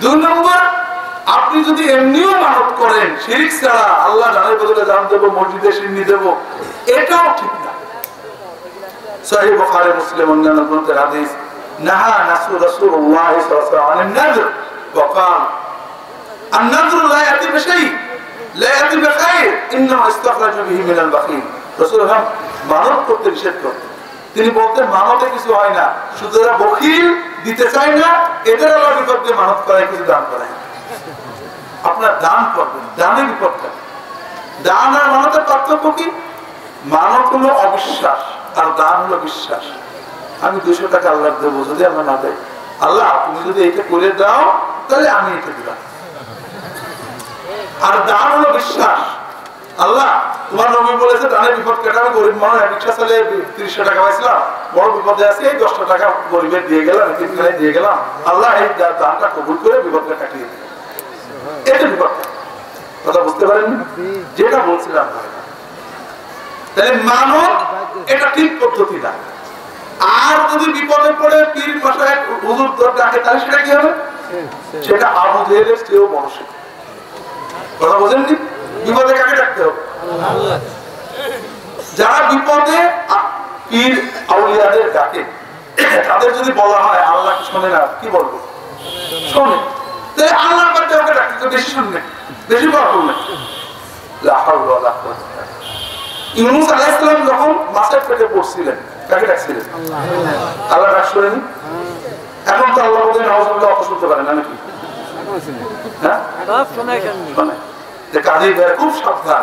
দুই নম্বর, আপনি যদি এমনিও মানত করেন শিরিক ছাড়া, আল্লাহ জানের বদলে জান দেবো, মসজিদে সিন্নি দেবো, এটাও ঠিক না। সহিহ বুখারী, মুসলিম, অন্যান্য গ্রন্থের হাদিস, নাহা রাসূলুল্লাহ সাল্লাল্লাহু আলাইহি ওয়াসাল্লাম আনিন নাযর ওয়া ক্বাল আন-নাযর লা ইয়াতি বিশাই লা ইয়াতি বিখাইর ইন্নামা ইস্তাখরাজু বিহি মিনাল বাখিল। রাসূলুল্লাহ মানত করতে নিষেধ করতেন। তিনি বলতেন মানতে কিছু হয় না, শুধু যারা বখিল, দিতে চায় না, এদের আল্লাহ বিপদ দিয়ে মানত করায়, কিছু দান করায়। আপনার দান করবেন, দানের বিপদ থাকে। দান আর মানতের পার্থক্য কি? মানত হলো অবিশ্বাস আর দান হলো বিশ্বাস। আমি 200 টাকা আল্লাহ দেবো, যদি আল্লাহ না দেয়, আল্লাহ তুমি যদি এটা করে দাও তাহলে আমি এটা দিলাম। আর দান হলো বিশ্বাস, আল্লাহ তোমার নবী বলেছে দানের বিপদ কাটা। আমি গরিব মানুষ, রিক্সা চালে 30 টাকা পাইছিলাম, বড় বিপদে আছে, এই 10 টাকা গরিবের দিয়ে গেলাম, দিয়ে গেলাম, আল্লাহ এই দানটা কবুল করে বিপদটা কাটিয়ে দিল। এটা বিপদ। কথা বুঝতে পারেন যেটা বলছিলাম? তাহলে মানব এটা ঠিক পদ্ধতি না। আর যদি বিপদে পড়ে পীর মাশায়েখ হুজুর ডাকে, তাহলে সেটা কি হবে? সেটা আবু জেহেলের চেয়েও বড় শিরক। কথা বোঝেননি? বিপদে কাকে ডাকতে হবে? যারা বিপদে পীর আউলিয়াদের ডাকে, তাদের যদি বলা হয় আল্লাহ কি শোনে না, কি বলবো? শোনে। তাই আল্লাহর কাছে ওকে ডাকতে বেশি শুনবে, বেশি বড় করবে। লা হাওলা ওয়ালা কুওয়াতা ইল্লা বিল্লাহ। ইউনূস আলাইহিস সালাম যখন মাছের পেটে পড়ছিলেন, কাকে ডাকছিলেন? আল্লাহ ডাক শুনেনি? এখন তো আল্লাহ বলেন নাউযুবিল্লাহ, অত শুনতে পারেন না নাকি? হ্যাঁ, সব শোনায়। কাজী ভাই খুব সাবধান।